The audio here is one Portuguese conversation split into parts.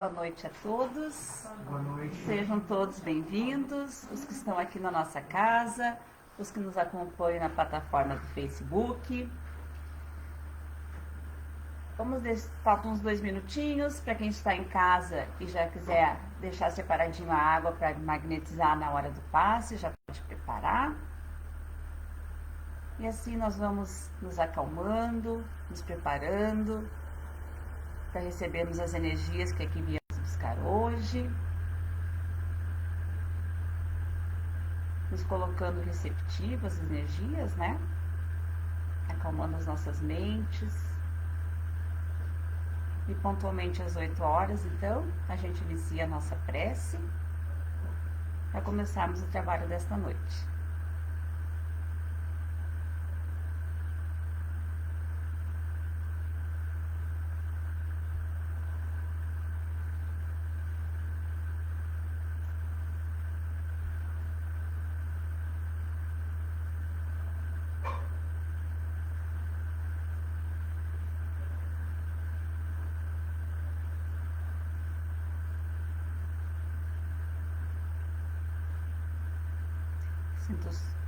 Boa noite a todos. Boa noite. Sejam todos bem-vindos, os que estão aqui na nossa casa, os que nos acompanham na plataforma do Facebook. Faltam uns 2 minutinhos para quem está em casa e já quiser deixar separadinho a água para magnetizar na hora do passe, já pode preparar. E assim nós vamos nos acalmando, nos preparando para recebermos as energias que aqui viemos buscar hoje, nos colocando receptivas às energias, né? Acalmando as nossas mentes. E pontualmente às 8 horas, então, a gente inicia a nossa prece para começarmos o trabalho desta noite.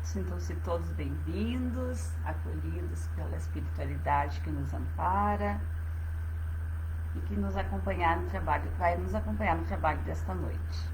Sintam-se todos bem-vindos, acolhidos pela espiritualidade que nos ampara e que vai nos acompanhar no trabalho desta noite.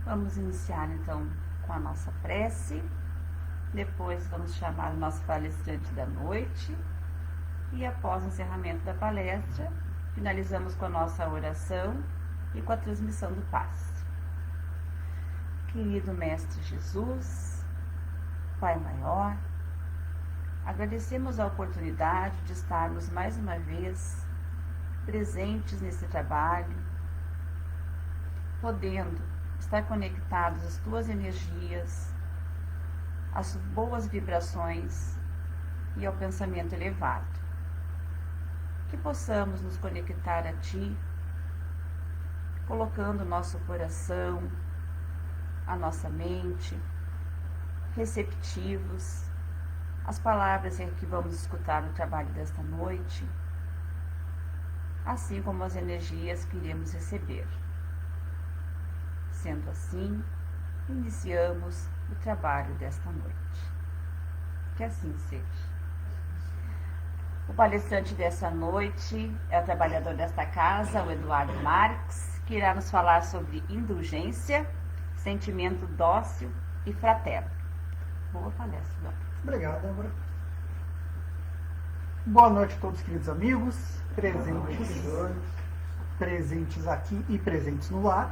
Vamos iniciar então com a nossa prece, depois vamos chamar o nosso palestrante da noite e após o encerramento da palestra, finalizamos com a nossa oração e com a transmissão do passe. Querido Mestre Jesus, Pai Maior, agradecemos a oportunidade de estarmos mais uma vez presentes nesse trabalho, podendo estar conectados às tuas energias, às boas vibrações e ao pensamento elevado. Que possamos nos conectar a Ti, colocando o nosso coração, a nossa mente, receptivos às palavras que vamos escutar no trabalho desta noite, assim como as energias que iremos receber. Sendo assim, iniciamos o trabalho desta noite. Que assim seja. O palestrante dessa noite é o trabalhador desta casa, o Eduardo Marques, que irá nos falar sobre indulgência, sentimento dócil e fraterno. Boa palestra, Eduardo. Obrigado, Débora. Boa noite a todos, queridos amigos, presentes aqui e presentes no lar.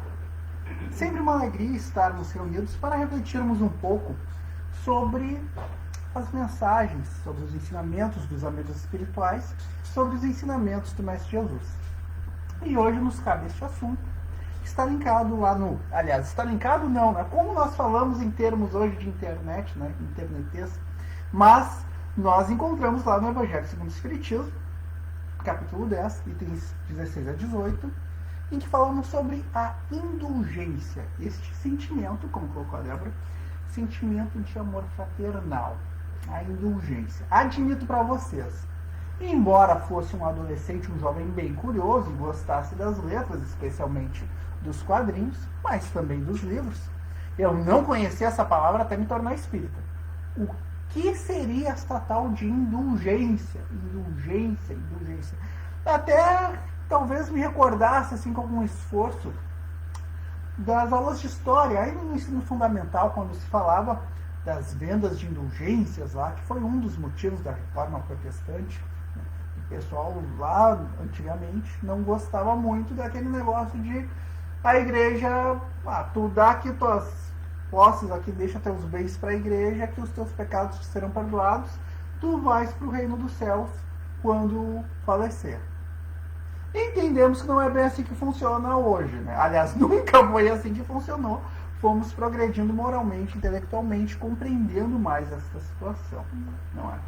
Sempre uma alegria estarmos reunidos para refletirmos um pouco sobre as mensagens, sobre os ensinamentos dos amigos espirituais, sobre os ensinamentos do Mestre Jesus. E hoje nos cabe este assunto, que está linkado lá no... Aliás, está linkado não, né? Como nós falamos em termos hoje de internet, né? Internetês, mas nós encontramos lá no Evangelho segundo o Espiritismo, capítulo 10, itens 16 a 18, em que falamos sobre a indulgência, este sentimento, como colocou a Débora, sentimento de amor fraternal, a indulgência. Admito para vocês, embora fosse um adolescente, um jovem bem curioso e gostasse das letras, especialmente dos quadrinhos, mas também dos livros, eu não conhecia essa palavra até me tornar espírita. O que seria esta tal de indulgência? Indulgência. Até talvez me recordasse, assim, com algum esforço, das aulas de história, ainda no ensino fundamental, quando se falava das vendas de indulgências lá, que foi um dos motivos da reforma protestante. O pessoal lá, antigamente, não gostava muito daquele negócio de a igreja, tu dá aqui tuas posses, aqui deixa teus bens para a igreja, que os teus pecados te serão perdoados, tu vais para o reino dos céus quando falecer. Entendemos que não é bem assim que funciona hoje, né? Aliás, nunca foi assim que funcionou. Fomos progredindo moralmente, intelectualmente, compreendendo mais essa situação, não é?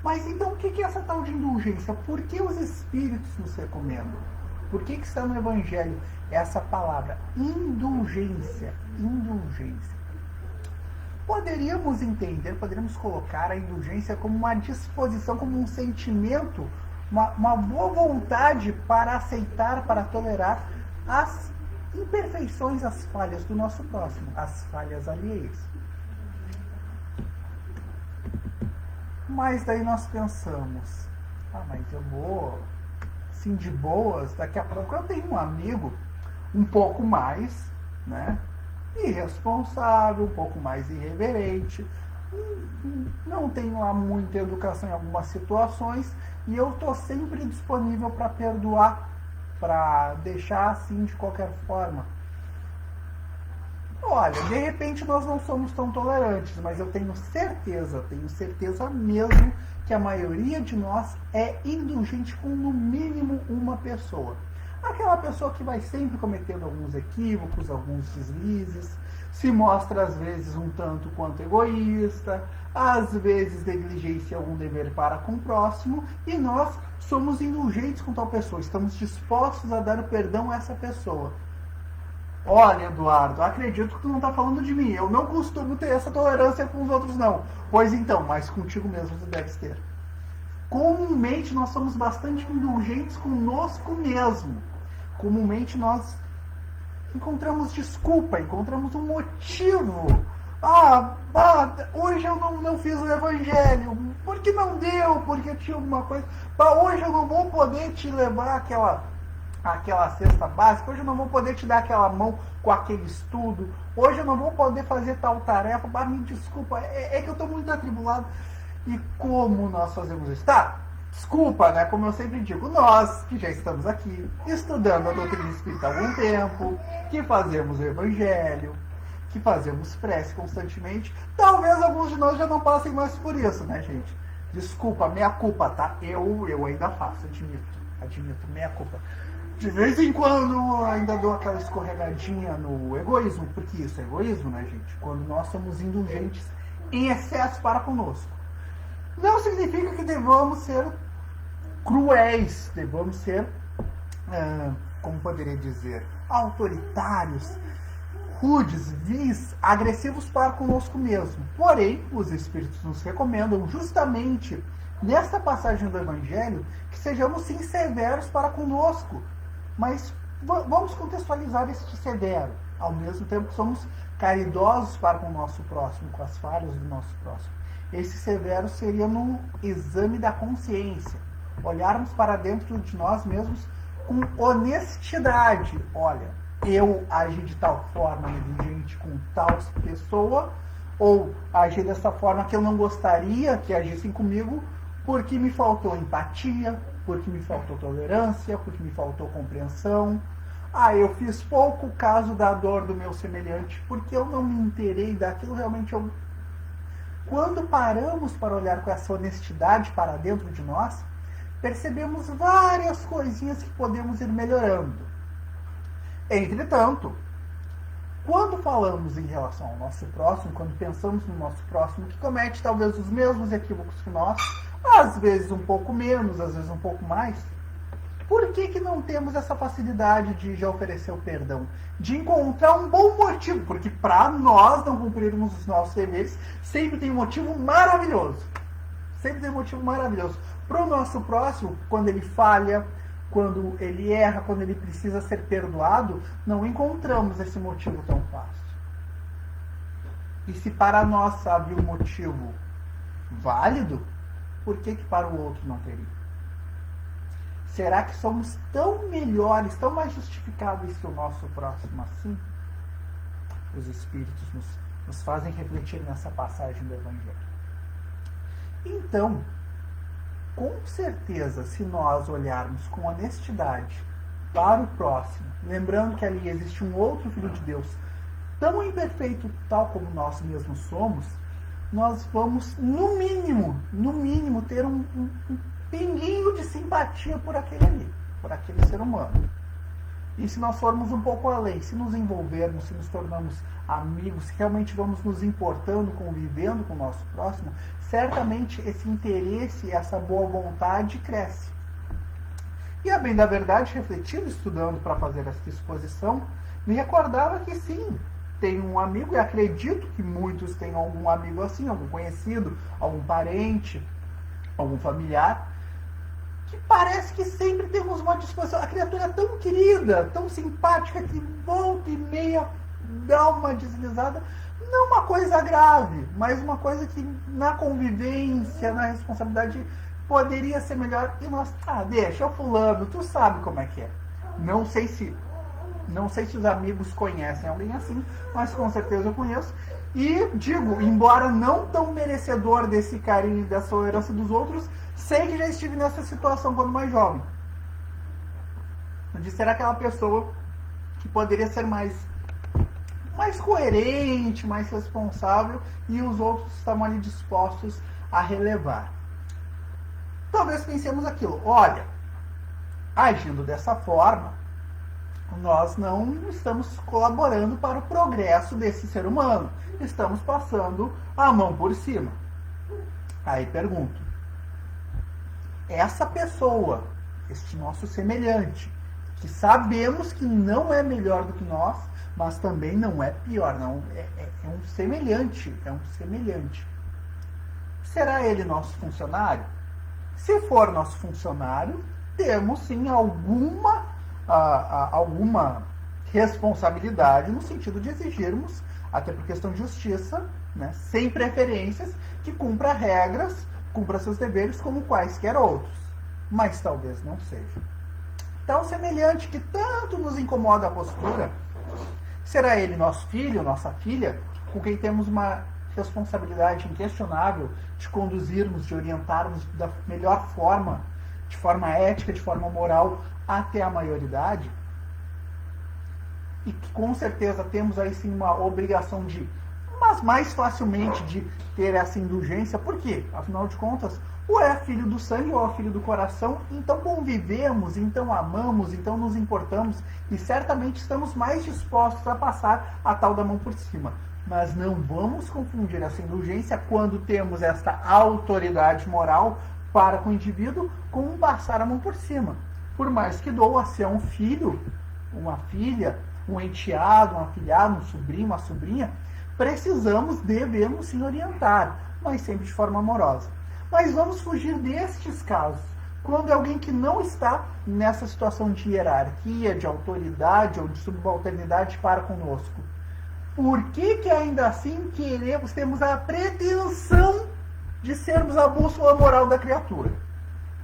Mas então, o que é essa tal de indulgência? Por que os Espíritos nos recomendam? Por que está no Evangelho essa palavra indulgência? Indulgência. Poderíamos entender, poderíamos colocar a indulgência como uma disposição, como um sentimento, uma boa vontade para aceitar, para tolerar as imperfeições, as falhas do nosso próximo, as falhas alheias. Mas daí nós pensamos, mas eu vou, assim, de boas, daqui a pouco eu tenho um amigo um pouco mais, né, irresponsável, um pouco mais irreverente, não tenho lá muita educação em algumas situações, e eu estou sempre disponível para perdoar, para deixar assim de qualquer forma. Olha, de repente nós não somos tão tolerantes, mas eu tenho certeza mesmo que a maioria de nós é indulgente com no mínimo uma pessoa. Aquela pessoa que vai sempre cometendo alguns equívocos, alguns deslizes, se mostra às vezes um tanto quanto egoísta, às vezes negligencia algum dever para com o próximo, e nós somos indulgentes com tal pessoa, estamos dispostos a dar o perdão a essa pessoa. Olha, Eduardo, acredito que tu não está falando de mim, eu não costumo ter essa tolerância com os outros não. Pois então, mas contigo mesmo tu deves ter. Comumente nós somos bastante indulgentes conosco mesmo. Comumente nós encontramos desculpa, encontramos um motivo. Hoje eu não fiz o evangelho, porque não deu, porque tinha alguma coisa. Hoje eu não vou poder te levar aquela cesta básica, hoje eu não vou poder te dar aquela mão com aquele estudo, hoje eu não vou poder fazer tal tarefa, me desculpa, é que eu estou muito atribulado. E como nós fazemos isso? Desculpa, né? Como eu sempre digo, nós que já estamos aqui estudando a doutrina espírita há algum tempo, que fazemos o evangelho, que fazemos prece constantemente, talvez alguns de nós já não passem mais por isso, né, gente? Desculpa, meia culpa, tá? Eu ainda faço, admito, meia culpa. De vez em quando ainda dou aquela escorregadinha no egoísmo, porque isso é egoísmo, né, gente? Quando nós somos indulgentes em excesso para conosco. Não significa que devamos ser cruéis, devamos ser, como poderia dizer, autoritários, rudes, vis, agressivos para conosco mesmo. Porém, os Espíritos nos recomendam justamente nesta passagem do Evangelho que sejamos sim severos para conosco. Mas vamos contextualizar este severo. Ao mesmo tempo que somos caridosos para com o nosso próximo, com as falhas do nosso próximo. Esse severo seria no exame da consciência. Olharmos para dentro de nós mesmos com honestidade. Olha, eu agi de tal forma negligente com tal pessoa, ou agi dessa forma que eu não gostaria que agissem comigo, porque me faltou empatia, porque me faltou tolerância, porque me faltou compreensão. Eu fiz pouco caso da dor do meu semelhante, porque eu não me inteirei daquilo realmente. Quando paramos para olhar com essa honestidade para dentro de nós, percebemos várias coisinhas que podemos ir melhorando. Entretanto, quando falamos em relação ao nosso próximo, quando pensamos no nosso próximo, que comete talvez os mesmos equívocos que nós, às vezes um pouco menos, às vezes um pouco mais, por que não temos essa facilidade de já oferecer o perdão? De encontrar um bom motivo, porque para nós não cumprirmos os nossos deveres, sempre tem um motivo maravilhoso. Sempre tem um motivo maravilhoso. Para o nosso próximo, quando ele falha, quando ele erra, quando ele precisa ser perdoado, não encontramos esse motivo tão fácil. E se para nós havia um motivo válido, por que para o outro não teria? Será que somos tão melhores, tão mais justificáveis que o nosso próximo assim? Os Espíritos nos fazem refletir nessa passagem do Evangelho. Então, com certeza, se nós olharmos com honestidade para o próximo, lembrando que ali existe um outro Filho de Deus, tão imperfeito tal como nós mesmos somos, nós vamos, no mínimo, ter um pinguinho de simpatia por aquele ali, por aquele ser humano. E se nós formos um pouco além, se nos envolvermos, se nos tornamos amigos, se realmente vamos nos importando, convivendo com o nosso próximo, certamente esse interesse, essa boa vontade cresce. E a bem da verdade, refletindo, estudando para fazer essa exposição, me recordava que sim, tenho um amigo, e acredito que muitos tenham algum amigo assim, algum conhecido, algum parente, algum familiar, que parece que sempre temos uma disposição. A criatura é tão querida, tão simpática, que volta e meia dá uma deslizada. Não uma coisa grave, mas uma coisa que na convivência, na responsabilidade, poderia ser melhor. E nós, deixa, o fulano, tu sabe como é que é. Não sei se os amigos conhecem alguém assim, mas com certeza eu conheço. E digo, embora não tão merecedor desse carinho e dessa tolerância dos outros, sei que já estive nessa situação quando mais jovem. De ser aquela pessoa que poderia ser mais coerente, mais responsável, e os outros estavam ali dispostos a relevar. Talvez pensemos aquilo, olha, agindo dessa forma, nós não estamos colaborando para o progresso desse ser humano. Estamos passando a mão por cima. Aí pergunto, essa pessoa, este nosso semelhante, que sabemos que não é melhor do que nós, mas também não é pior, não, é um semelhante, Será ele nosso funcionário? Se for nosso funcionário, temos sim alguma responsabilidade no sentido de exigirmos, até por questão de justiça, né, sem preferências, que cumpra regras, cumpra seus deveres como quaisquer outros. Mas talvez não seja. Tão semelhante que tanto nos incomoda a postura, será ele nosso filho, nossa filha, com quem temos uma responsabilidade inquestionável de conduzirmos, de orientarmos da melhor forma, de forma ética, de forma moral, até a maioridade? E que com certeza temos aí sim uma obrigação mas mais facilmente de ter essa indulgência. Por quê? Afinal de contas, ou é filho do sangue ou é filho do coração, então convivemos, então amamos, então nos importamos, e certamente estamos mais dispostos a passar a tal da mão por cima. Mas não vamos confundir essa indulgência quando temos esta autoridade moral para com o indivíduo com passar a mão por cima. Por mais que doa se é um filho, uma filha, um enteado, um afilhado, um sobrinho, uma sobrinha, devemos sim orientar, mas sempre de forma amorosa. Mas vamos fugir destes casos, quando é alguém que não está nessa situação de hierarquia, de autoridade ou de subalternidade para conosco. Por que ainda assim temos a pretensão de sermos a bússola moral da criatura?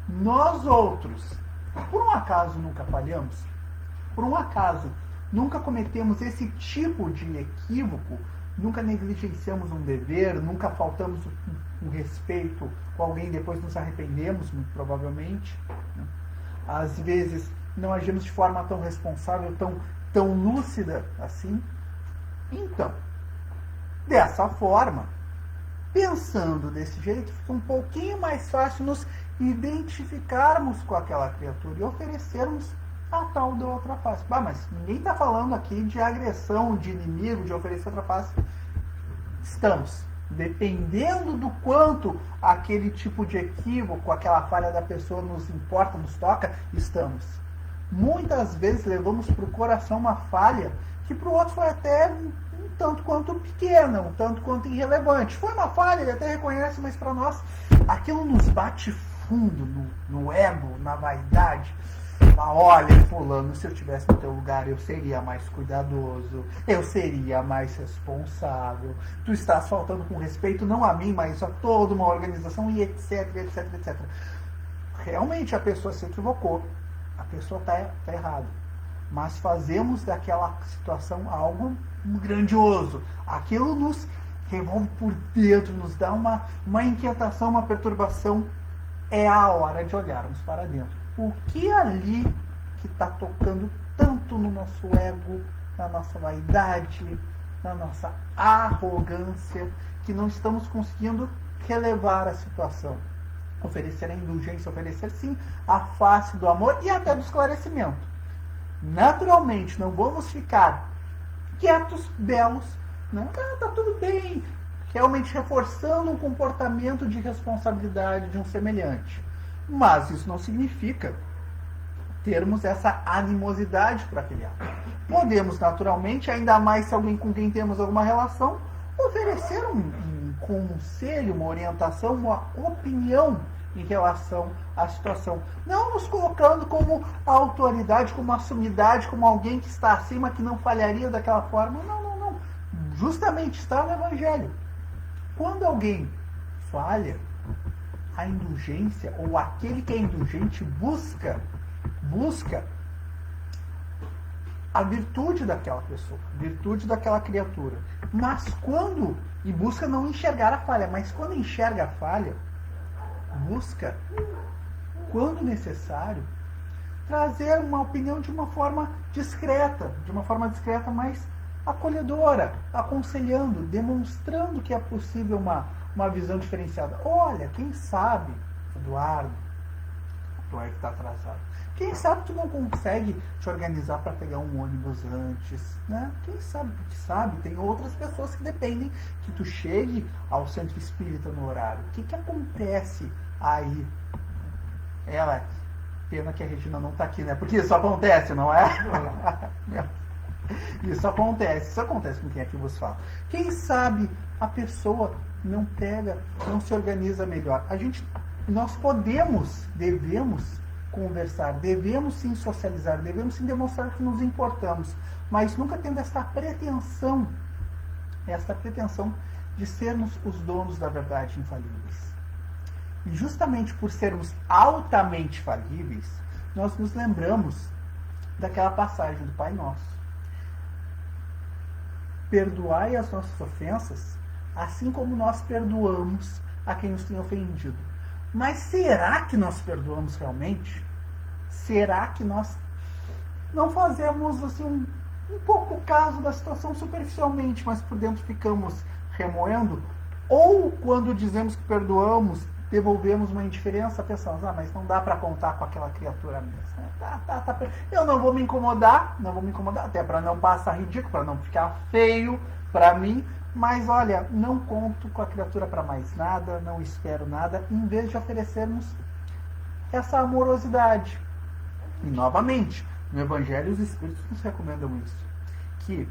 Nós outros, por um acaso nunca falhamos? Por um acaso nunca cometemos esse tipo de equívoco? Nunca negligenciamos um dever? Nunca faltamos um respeito com alguém e depois nos arrependemos, muito provavelmente? Às vezes não agimos de forma tão responsável, tão lúcida assim? Então, dessa forma, pensando desse jeito, fica um pouquinho mais fácil nos identificarmos com aquela criatura e oferecermos a tal da outra face. Mas ninguém está falando aqui de agressão, de inimigo, de oferecer outra face. Estamos, dependendo do quanto aquele tipo de equívoco, aquela falha da pessoa nos importa, nos toca, estamos. Muitas vezes levamos para o coração uma falha que para o outro foi até um tanto quanto pequena, um tanto quanto irrelevante. Foi uma falha, ele até reconhece, mas para nós aquilo nos bate fundo no ego, na vaidade. Olha, fulano, se eu estivesse no teu lugar, eu seria mais cuidadoso, eu seria mais responsável. Tu estás faltando com respeito não a mim, mas a toda uma organização, e etc, etc, etc. realmente a pessoa se equivocou, a pessoa está errada. Mas fazemos daquela situação algo grandioso. Aquilo nos revolve por dentro, nos dá uma inquietação, uma perturbação. É a hora de olharmos para dentro. O que ali que está tocando tanto no nosso ego, na nossa vaidade, na nossa arrogância, que não estamos conseguindo relevar a situação. Oferecer a indulgência, oferecer sim a face do amor e até do esclarecimento. Naturalmente, não vamos ficar quietos, belos, né? Tá tudo bem, realmente reforçando um comportamento de responsabilidade de um semelhante. Mas isso não significa termos essa animosidade para aquele ato. Podemos, naturalmente, ainda mais se alguém com quem temos alguma relação, oferecer um conselho, uma orientação, uma opinião em relação à situação. Não nos colocando como autoridade, como a sumidade, como alguém que está acima, que não falharia daquela forma. Não. Justamente está no Evangelho. Quando alguém falha, a indulgência, ou aquele que é indulgente, busca a virtude daquela pessoa, a virtude daquela criatura. Mas e busca não enxergar a falha, mas quando enxerga a falha, busca, quando necessário, trazer uma opinião de uma forma discreta, mas acolhedora, aconselhando, demonstrando que é possível uma visão diferenciada. Olha, quem sabe, Eduardo, tu é que está atrasado. Quem sabe tu não consegue te organizar para pegar um ônibus antes, né? Quem sabe, porque sabe, tem outras pessoas que dependem que tu chegue ao centro espírita no horário. O que acontece aí? Pena que a Regina não está aqui, né? Porque isso acontece, não é? Isso acontece com quem aqui vos fala. Quem sabe a pessoa não se organiza melhor. Nós devemos conversar, devemos sim socializar, devemos sim demonstrar que nos importamos, mas nunca tendo esta pretensão de sermos os donos da verdade infalíveis. E justamente por sermos altamente falíveis, nós nos lembramos daquela passagem do Pai Nosso. Perdoai as nossas ofensas, assim como nós perdoamos a quem nos tem ofendido. Mas será que nós perdoamos realmente? Será que nós não fazemos assim um pouco caso da situação superficialmente, mas por dentro ficamos remoendo? Ou quando dizemos que perdoamos, devolvemos uma indiferença, pensamos, mas não dá para contar com aquela criatura mesmo. Eu não vou me incomodar, até para não passar ridículo, para não ficar feio para mim. Mas olha, não conto com a criatura para mais nada, não espero nada, em vez de oferecermos essa amorosidade. E novamente, no Evangelho os Espíritos nos recomendam isso. Que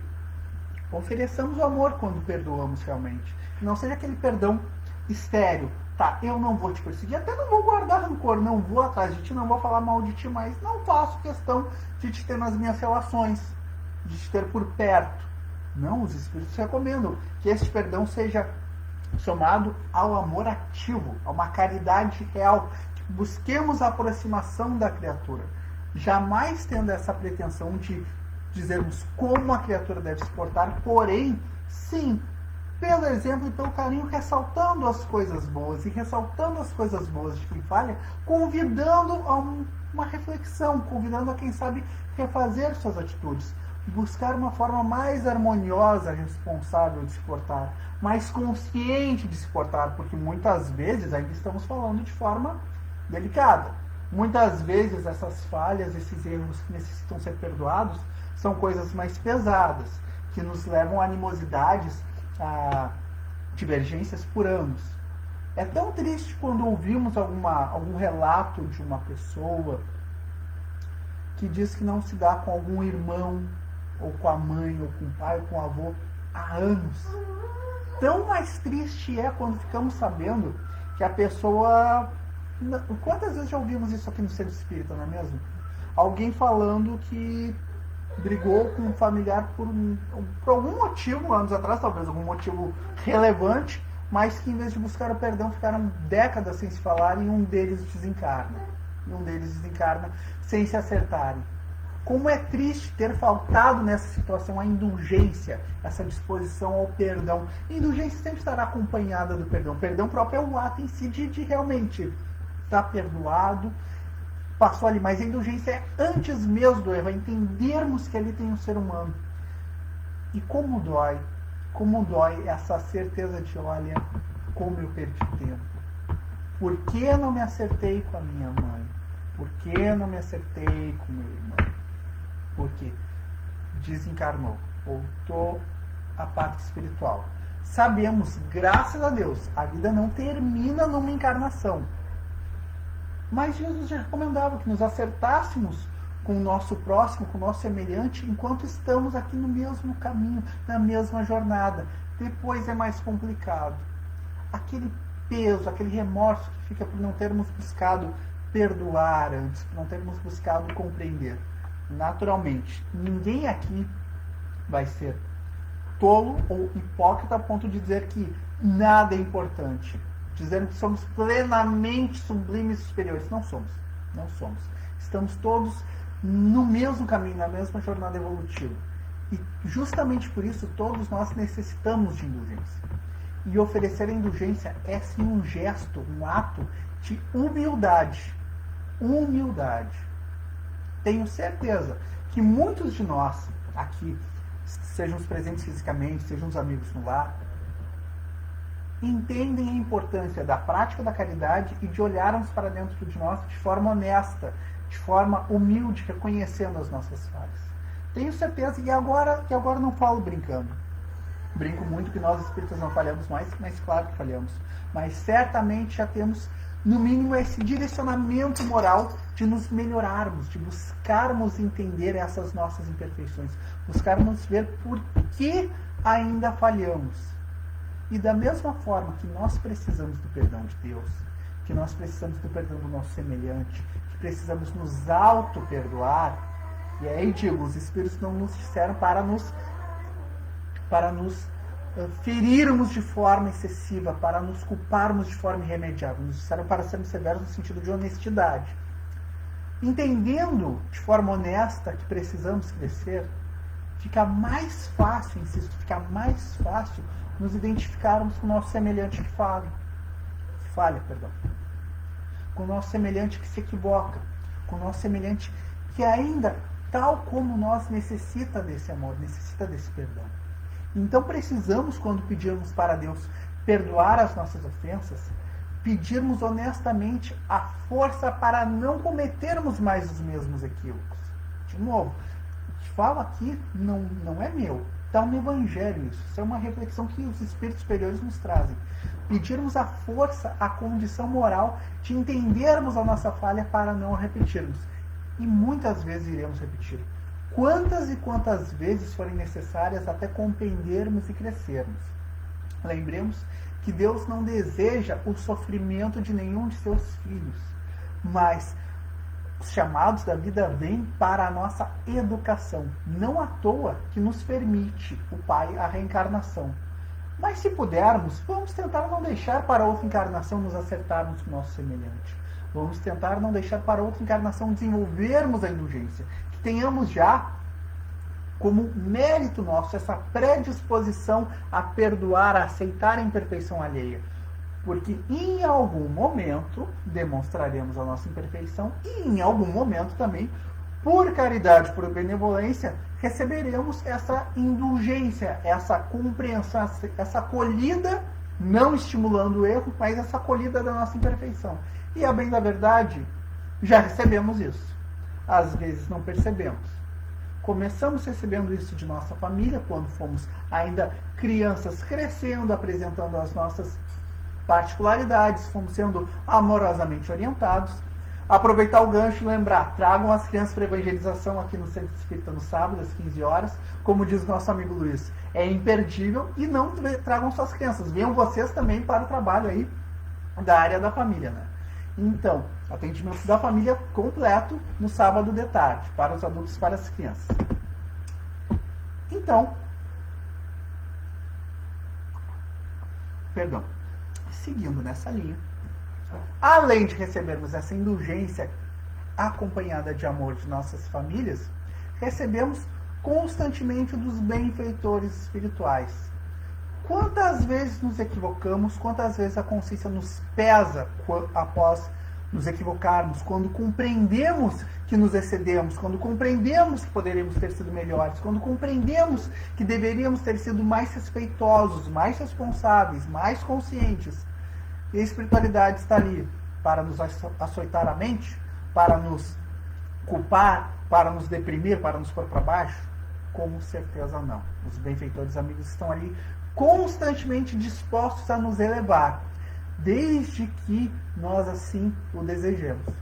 ofereçamos o amor quando perdoamos realmente. Não seja aquele perdão estéril. Tá, eu não vou te perseguir, até não vou guardar rancor, não vou atrás de ti, não vou falar mal de ti, mas não faço questão de te ter nas minhas relações, de te ter por perto. Não, os Espíritos recomendam que este perdão seja somado ao amor ativo, a uma caridade real, que busquemos a aproximação da criatura, jamais tendo essa pretensão de dizermos como a criatura deve se portar, porém, sim, pelo exemplo e pelo carinho, ressaltando as coisas boas, e ressaltando as coisas boas de quem falha, convidando a uma reflexão, convidando a quem sabe refazer suas atitudes, buscar uma forma mais harmoniosa, responsável de se portar, mais consciente de se portar, porque muitas vezes ainda estamos falando de forma delicada. Muitas vezes essas falhas, esses erros que necessitam ser perdoados, são coisas mais pesadas, que nos levam a animosidades, a divergências por anos. É tão triste quando ouvimos algum relato de uma pessoa que diz que não se dá com algum irmão, ou com a mãe, ou com o pai, ou com o avô, há anos. Tão mais triste é quando ficamos sabendo que a pessoa... Quantas vezes já ouvimos isso aqui no Centro Espírita, não é mesmo? Alguém falando que brigou com um familiar por algum motivo, anos atrás, talvez algum motivo relevante, mas que em vez de buscar o perdão, ficaram décadas sem se falar e um deles desencarna. e um deles desencarna sem se acertarem. Como é triste ter faltado nessa situação a indulgência, essa disposição ao perdão. A indulgência sempre estará acompanhada do perdão. O perdão próprio é o ato em si de realmente estar perdoado, passou ali. Mas a indulgência é antes mesmo do erro, é entendermos que ali tem um ser humano. E como dói essa certeza de, olha, como eu perdi tempo. Por que não me acertei com a minha mãe? Por que não me acertei com meu irmão? Porque desencarnou, voltou à parte espiritual. Sabemos, graças a Deus, a vida não termina numa encarnação. Mas Jesus já recomendava que nos acertássemos com o nosso próximo, com o nosso semelhante, enquanto estamos aqui no mesmo caminho, na mesma jornada. Depois é mais complicado. Aquele peso, aquele remorso que fica por não termos buscado perdoar antes, por não termos buscado compreender. Naturalmente, ninguém aqui vai ser tolo ou hipócrita a ponto de dizer que nada é importante, dizendo que somos plenamente sublimes e superiores. Não somos. Não somos. Estamos todos no mesmo caminho, na mesma jornada evolutiva. E justamente por isso todos nós necessitamos de indulgência. E oferecer a indulgência é sim um gesto, um ato de humildade. Humildade. Tenho certeza que muitos de nós aqui, sejam os presentes fisicamente, sejam os amigos no lar, entendem a importância da prática da caridade e de olharmos para dentro de nós de forma honesta, de forma humilde, reconhecendo as nossas falhas. Tenho certeza, e agora não falo brincando. Brinco muito que nós espíritas não falhamos mais, mas claro que falhamos. Mas certamente já temos, no mínimo, esse direcionamento moral de nos melhorarmos, de buscarmos entender essas nossas imperfeições, buscarmos ver por que ainda falhamos. E da mesma forma que nós precisamos do perdão de Deus, que nós precisamos do perdão do nosso semelhante, que precisamos nos auto-perdoar, e aí digo, os Espíritos não nos disseram para nos ferirmos de forma excessiva, para nos culparmos de forma irremediável, nos disseram para sermos severos no sentido de honestidade. Entendendo de forma honesta que precisamos crescer, fica mais fácil, insisto, fica mais fácil nos identificarmos com o nosso semelhante que falha, com o nosso semelhante que se equivoca, com o nosso semelhante que ainda, tal como nós, necessita desse amor, necessita desse perdão. Então precisamos, quando pedirmos para Deus perdoar as nossas ofensas, pedirmos honestamente a força para não cometermos mais os mesmos equívocos. De novo, o que falo aqui não é meu. Está no Evangelho isso. Isso é uma reflexão que os Espíritos superiores nos trazem. Pedirmos a força, a condição moral de entendermos a nossa falha para não a repetirmos. E muitas vezes iremos repetir. Quantas e quantas vezes forem necessárias até compreendermos e crescermos. Lembremos que Deus não deseja o sofrimento de nenhum de seus filhos, mas os chamados da vida vêm para a nossa educação. Não à toa que nos permite o Pai a reencarnação. Mas se pudermos, vamos tentar não deixar para outra encarnação nos acertarmos com o nosso semelhante. Vamos tentar não deixar para outra encarnação desenvolvermos a indulgência. Que tenhamos já como mérito nosso essa predisposição a perdoar, a aceitar a imperfeição alheia. Porque em algum momento demonstraremos a nossa imperfeição e em algum momento também, por caridade, por benevolência, receberemos essa indulgência, essa compreensão, essa acolhida, não estimulando o erro, mas essa acolhida da nossa imperfeição. E a bem da verdade, já recebemos isso. Às vezes não percebemos. Começamos recebendo isso de nossa família, quando fomos ainda crianças crescendo, apresentando as nossas particularidades, fomos sendo amorosamente orientados. Aproveitar o gancho e lembrar, tragam as crianças para evangelização aqui no Centro Espírita no sábado, às 15 horas. Como diz o nosso amigo Luiz, é imperdível. E não tragam só as crianças, venham vocês também para o trabalho aí da área da família, né? Então, atendimento da família completo no sábado de tarde, para os adultos e para as crianças. Então, seguindo nessa linha, além de recebermos essa indulgência acompanhada de amor de nossas famílias, recebemos constantemente dos benfeitores espirituais. Quantas vezes nos equivocamos, quantas vezes a consciência nos pesa após nos equivocarmos, quando compreendemos que nos excedemos, quando compreendemos que poderíamos ter sido melhores, quando compreendemos que deveríamos ter sido mais respeitosos, mais responsáveis, mais conscientes. E a espiritualidade está ali para nos açoitar a mente, para nos culpar, para nos deprimir, para nos pôr para baixo? Com certeza não. Os benfeitores amigos estão ali constantemente dispostos a nos elevar, desde que nós assim o desejemos.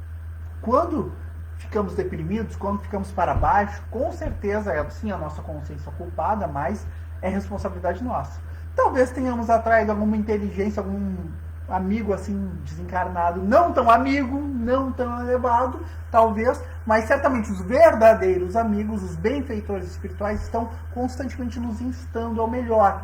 Quando ficamos deprimidos, quando ficamos para baixo, com certeza é sim a nossa consciência culpada, mas é responsabilidade nossa. Talvez tenhamos atraído alguma inteligência, algum amigo assim desencarnado, não tão amigo, não tão elevado, talvez, mas certamente os verdadeiros amigos, os benfeitores espirituais, estão constantemente nos instando ao melhor.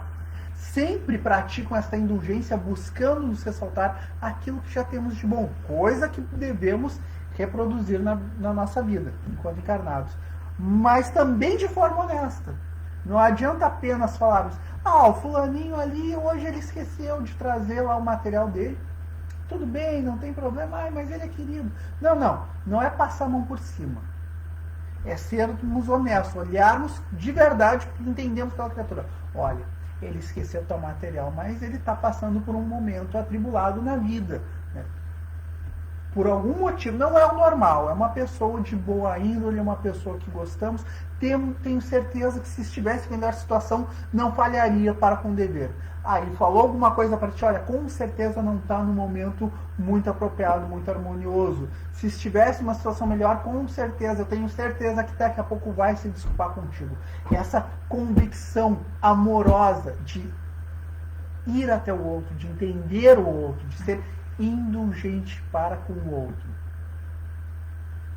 Sempre praticam esta indulgência, buscando nos ressaltar aquilo que já temos de bom, coisa que devemos reproduzir na nossa vida, enquanto encarnados. Mas também de forma honesta. Não adianta apenas falarmos, o fulaninho ali, hoje ele esqueceu de trazer lá o material dele. Tudo bem, não tem problema, mas ele é querido. Não é passar a mão por cima. É sermos honestos, olharmos de verdade e entendemos aquela criatura. Olha, ele esqueceu tal material, mas ele está passando por um momento atribulado na vida. Né? Por algum motivo, não é o normal, é uma pessoa de boa índole, é uma pessoa que gostamos. Tenho certeza que se estivesse em melhor situação, não falharia para com o dever. Ele falou alguma coisa para ti, olha, com certeza não está no momento muito apropriado, muito harmonioso. Se estivesse em uma situação melhor, com certeza, eu tenho certeza que daqui a pouco vai se desculpar contigo. Essa convicção amorosa de ir até o outro, de entender o outro, de ser indulgente para com o outro.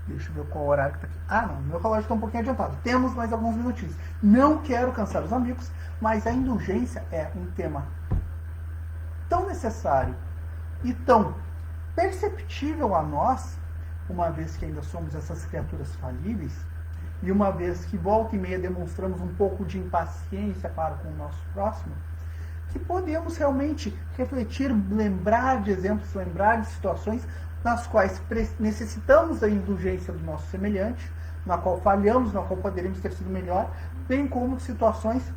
Deixa eu ver qual horário que está aqui. Não, meu relógio está um pouquinho adiantado. Temos mais alguns minutinhos. Não quero cansar os amigos, mas a indulgência é um tema tão necessário e tão perceptível a nós, uma vez que ainda somos essas criaturas falíveis, e uma vez que volta e meia demonstramos um pouco de impaciência para com o nosso próximo, que podemos realmente refletir, lembrar de exemplos, lembrar de situações nas quais necessitamos da indulgência do nosso semelhante, na qual falhamos, na qual poderíamos ter sido melhor, bem como situações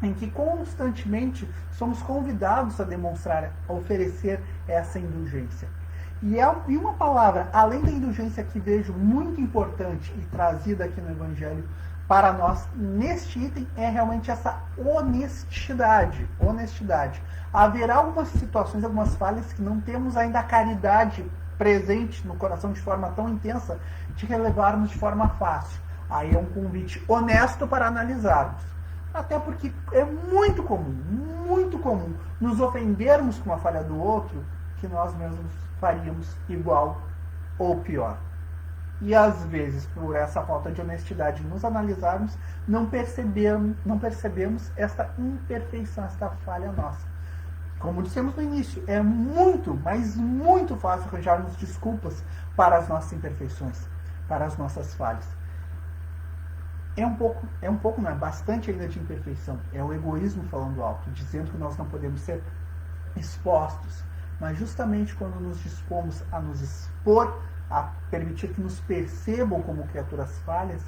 em que constantemente somos convidados a demonstrar, a oferecer essa indulgência. E uma palavra, além da indulgência, que vejo muito importante e trazida aqui no Evangelho para nós, neste item, é realmente essa honestidade. Honestidade. Haverá algumas situações, algumas falhas que não temos ainda a caridade presente no coração de forma tão intensa de relevarmos de forma fácil. Aí é um convite honesto para analisarmos. Até porque é muito comum nos ofendermos com a falha do outro, que nós mesmos faríamos igual ou pior. E às vezes, por essa falta de honestidade nos analisarmos, não percebemos esta imperfeição, esta falha nossa. Como dissemos no início, é muito, mas muito fácil arranjarmos desculpas para as nossas imperfeições, para as nossas falhas. Não é bastante ainda de imperfeição. É o egoísmo falando alto, dizendo que nós não podemos ser expostos. Mas justamente quando nos dispomos a nos expor, a permitir que nos percebam como criaturas falhas,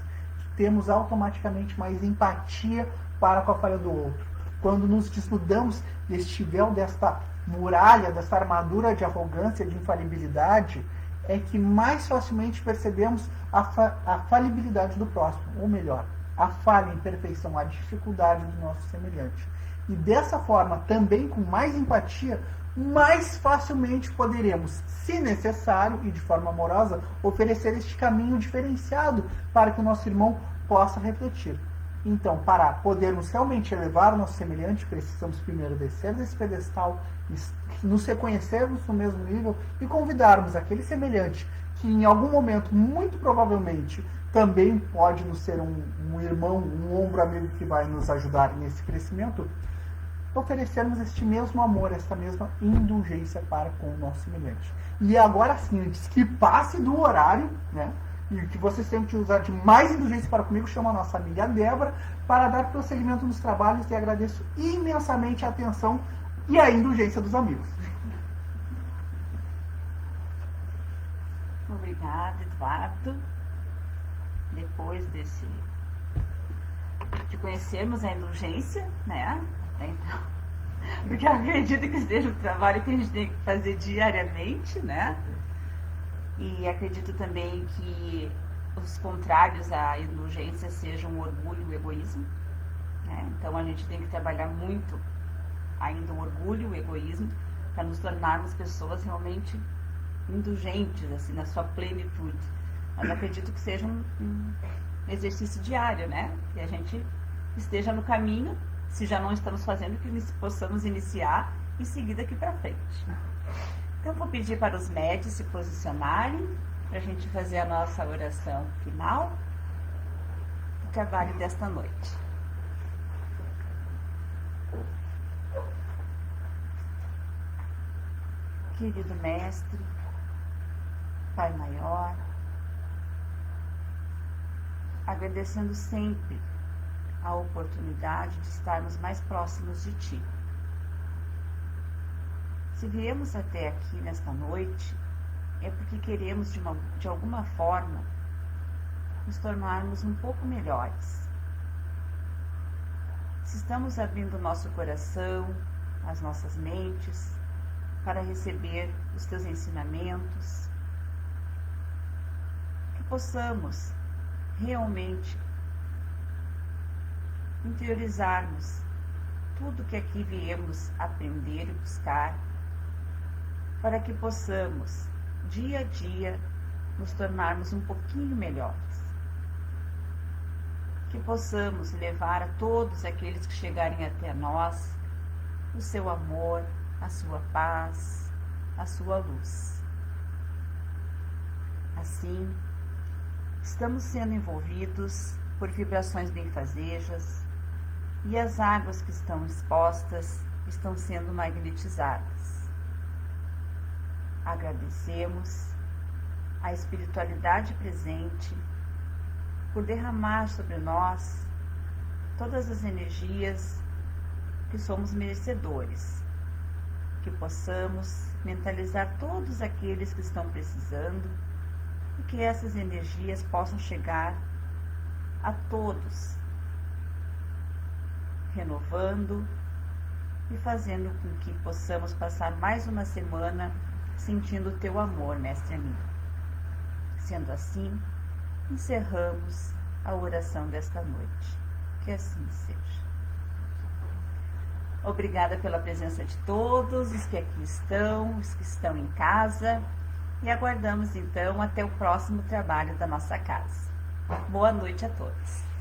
temos automaticamente mais empatia para com a falha do outro. Quando nos desnudamos deste véu, desta muralha, desta armadura de arrogância, de infalibilidade, é que mais facilmente percebemos a falibilidade do próximo, ou melhor, a falha, a imperfeição, a dificuldade do nosso semelhante. E dessa forma, também com mais empatia, mais facilmente poderemos, se necessário e de forma amorosa, oferecer este caminho diferenciado para que o nosso irmão possa refletir. Então, para podermos realmente elevar o nosso semelhante, precisamos primeiro descer desse pedestal, nos reconhecermos no mesmo nível e convidarmos aquele semelhante que em algum momento, muito provavelmente, também pode nos ser um irmão, um ombro amigo que vai nos ajudar nesse crescimento, oferecermos este mesmo amor, esta mesma indulgência para com o nosso semelhante. E agora sim, antes que passe do horário, né, e que vocês tenham que usar de mais indulgência para comigo, chamo a nossa amiga Débora para dar prosseguimento nos trabalhos e agradeço imensamente a atenção e a indulgência dos amigos. Obrigada, Eduardo. Depois de conhecermos a indulgência, né? Então, porque eu acredito que seja um trabalho que a gente tem que fazer diariamente, né? E acredito também que os contrários à indulgência sejam o orgulho e o egoísmo, né? Então a gente tem que trabalhar muito ainda o orgulho e o egoísmo para nos tornarmos pessoas realmente indulgentes, assim, na sua plenitude. Mas acredito que seja um exercício diário, né? Que a gente esteja no caminho, se já não estamos fazendo, que possamos iniciar e seguir daqui para frente. Então, vou pedir para os médios se posicionarem para a gente fazer a nossa oração final do trabalho desta noite. Querido Mestre, Pai Maior, agradecendo sempre a oportunidade de estarmos mais próximos de Ti. Se viemos até aqui nesta noite, é porque queremos de alguma forma nos tornarmos um pouco melhores. Se estamos abrindo o nosso coração, as nossas mentes, para receber os Teus ensinamentos, que possamos realmente interiorizarmos tudo que aqui viemos aprender e buscar, para que possamos, dia a dia, nos tornarmos um pouquinho melhores. Que possamos levar a todos aqueles que chegarem até nós o seu amor, a sua paz, a sua luz. Assim, estamos sendo envolvidos por vibrações benfazejas e as águas que estão expostas estão sendo magnetizadas. Agradecemos a espiritualidade presente por derramar sobre nós todas as energias que somos merecedores, que possamos mentalizar todos aqueles que estão precisando e que essas energias possam chegar a todos, renovando e fazendo com que possamos passar mais uma semana sentindo o Teu amor, Mestre amigo. Sendo assim, encerramos a oração desta noite. Que assim seja. Obrigada pela presença de todos, os que aqui estão, os que estão em casa, e aguardamos então até o próximo trabalho da nossa casa. Boa noite a todos.